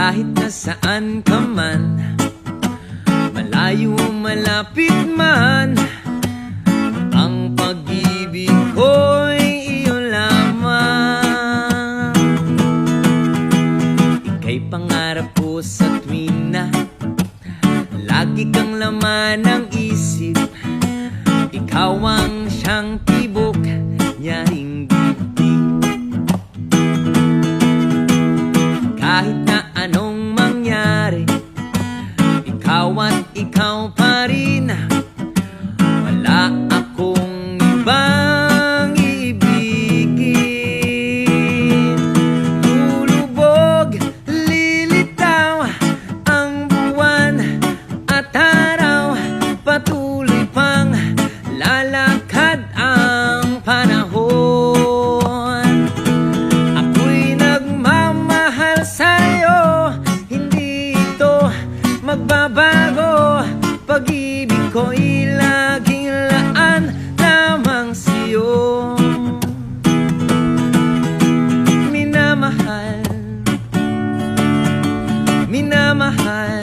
Kahit nasaan ka man, malayo o malapit man, ang pag-ibig ko'y iyo lamang. Ika'y pangarap ko sa tuwing na lagi kang laman ng isip. Ikaw ang siyang tibok niya'ing dibdib. Kahit na anong mangyari, ikaw at ikaw pa rin. Wala akong ibang ibigin. Lulubog, lilitaw ang buwan at araw, patuloy pang lalakad ang panahon. Ako'y nagmamahal sa'yo, hindi ito magbabago. Pag-ibig ko'y laging laan lamang sa'yo. Minamahal, minamahal